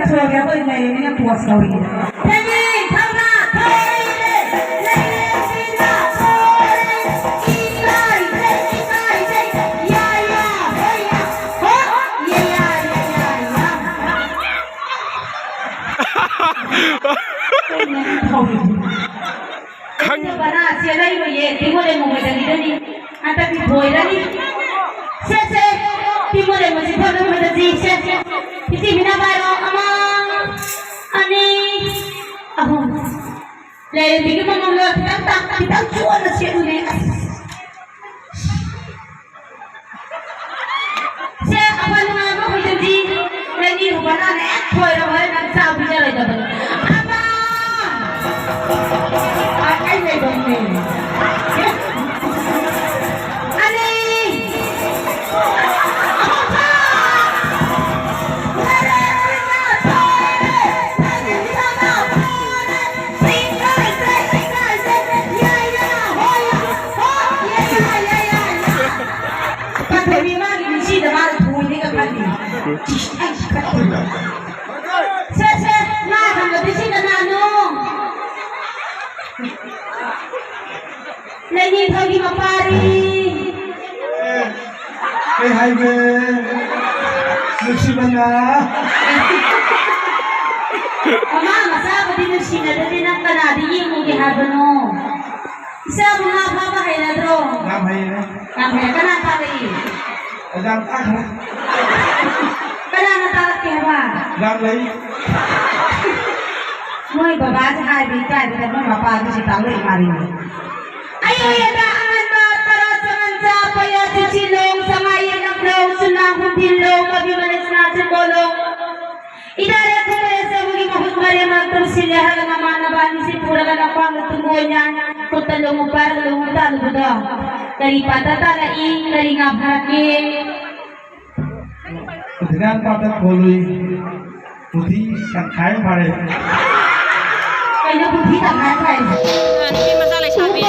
저기야 또 있네 그냥 부었어 우리 태진 타나 bana siya lai roye timore mo dali dali ata ki boy dali se timore mo si photo mo dali se iti bina baro ama ani abu le bigi mo mo tak tak chuan na siya ni se apa lu na mo dali le ni ho bana ne thoi ra bhai na sa bija lai da ama ai này đồng tiền anh đi các thầy mang cái gì đó mà thui đi các bạn đi xe na thằng cái gì đó nano Lagi lagi mapari. Hai be. Nagsimana. Ama, masama din ang sinadali ng kanadi yung gihapon mo. Isa mo nga babahay na dro. Namay na. Namay ka na pari. Adam akha. Kala na tarat kaya ba? Namay. Mo'y baba sa kaibigan ka, di ka mo mapagod si Paolo Imarin. Ayaw yadaan ba para sa mansa paya si silong sa ngayon ang long sunahong dilong mabimalis na si Bolong. Idarat ko kaya sa mga mahusmari magtursilyahan ng mga nabani si pura ka ng pangatunggo niya kung talong mo parang lumutalo ko daw. Dari patatalai, dari ngabhaki. Dengan patat bolui putih kaya pare. Kaya putih tak kaya. Ini masalah sapi.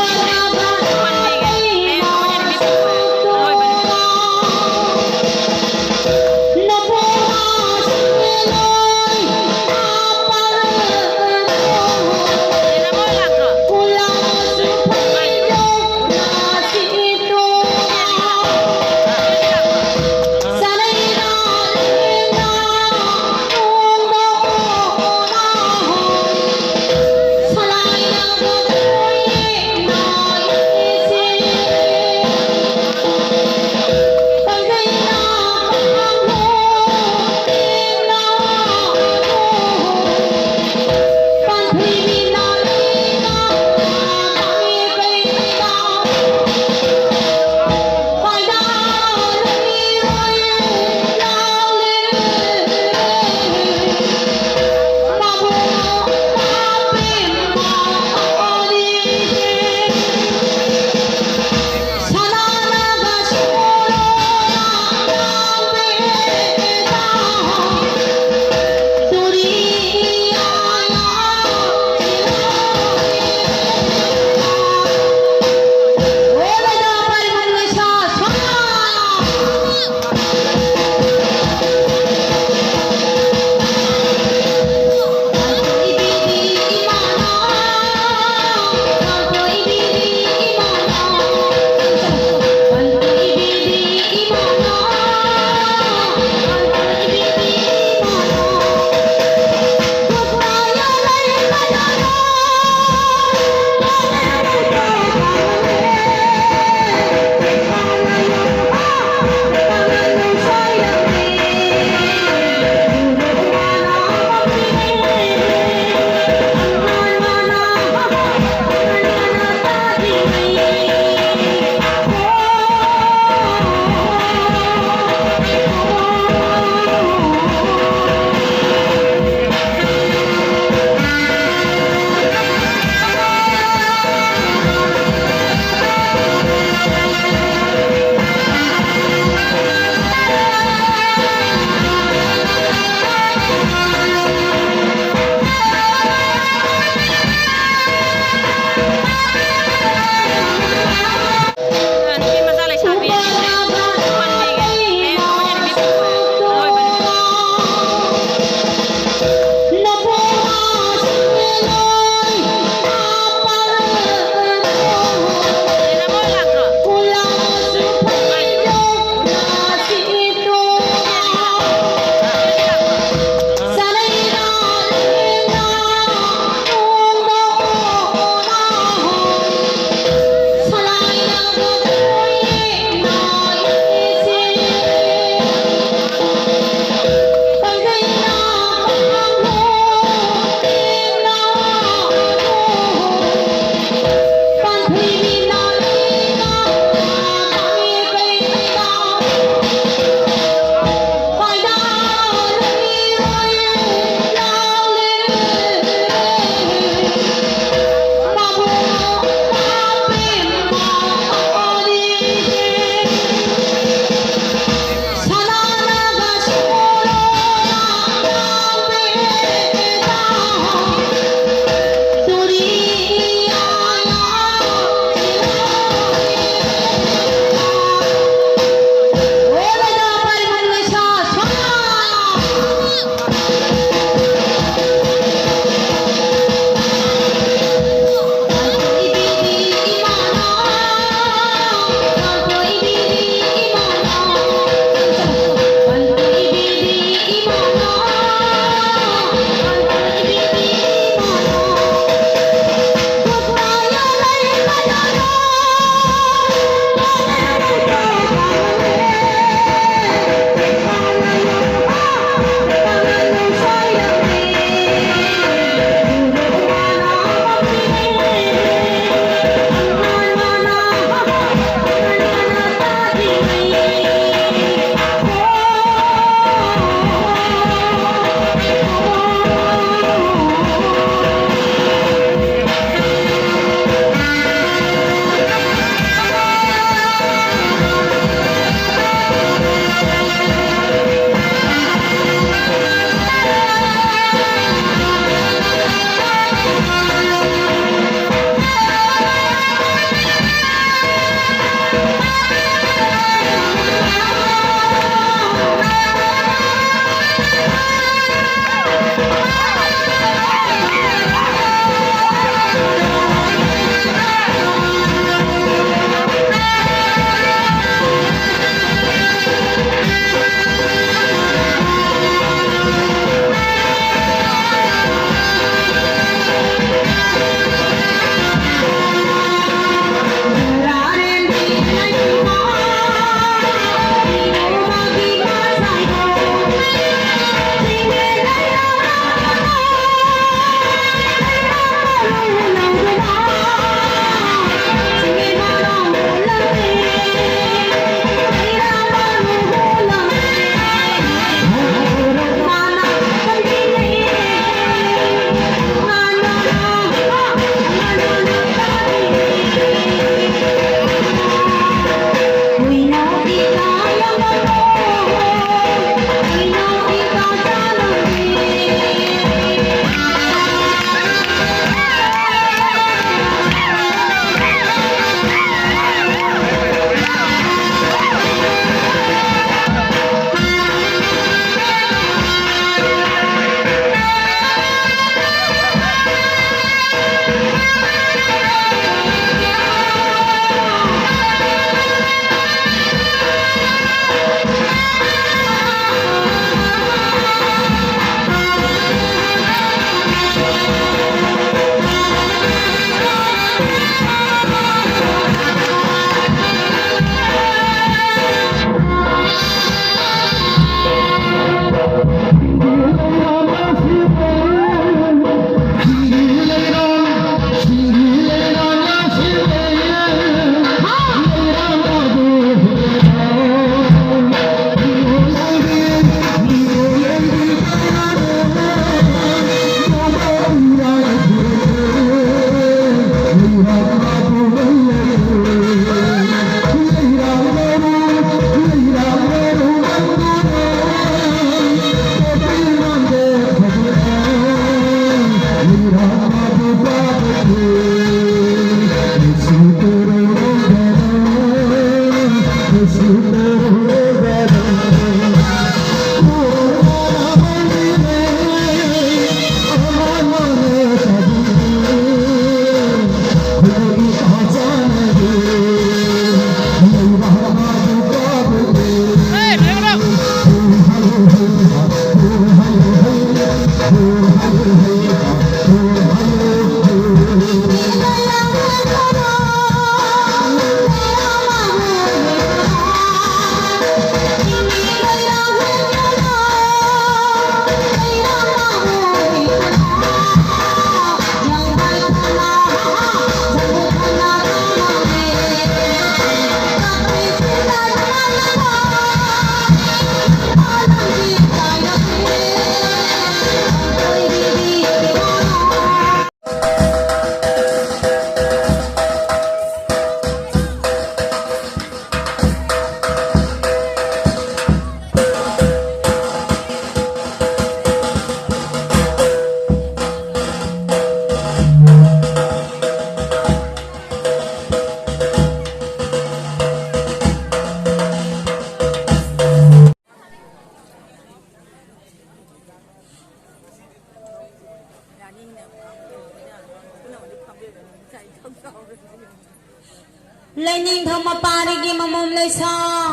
ꯂꯩꯅꯤꯡꯊꯧ ꯃꯄꯥꯔꯤꯒꯤ ꯃꯃꯣꯝ ꯂꯩꯁꯥ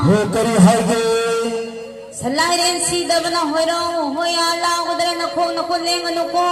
ꯍꯣ ꯀꯔꯤ ꯍꯥꯏꯒꯦ ꯁꯂꯥꯏꯔꯦꯟ ꯁꯤꯗꯕꯅ ꯍꯣꯏꯔꯥꯎ ꯍꯣꯏꯌꯥ ꯂꯥꯎꯒꯗ꯭ꯔꯥ ꯅꯈꯣꯡ ꯅꯈꯨꯠ ꯂꯦꯡꯒꯅꯨꯀꯣ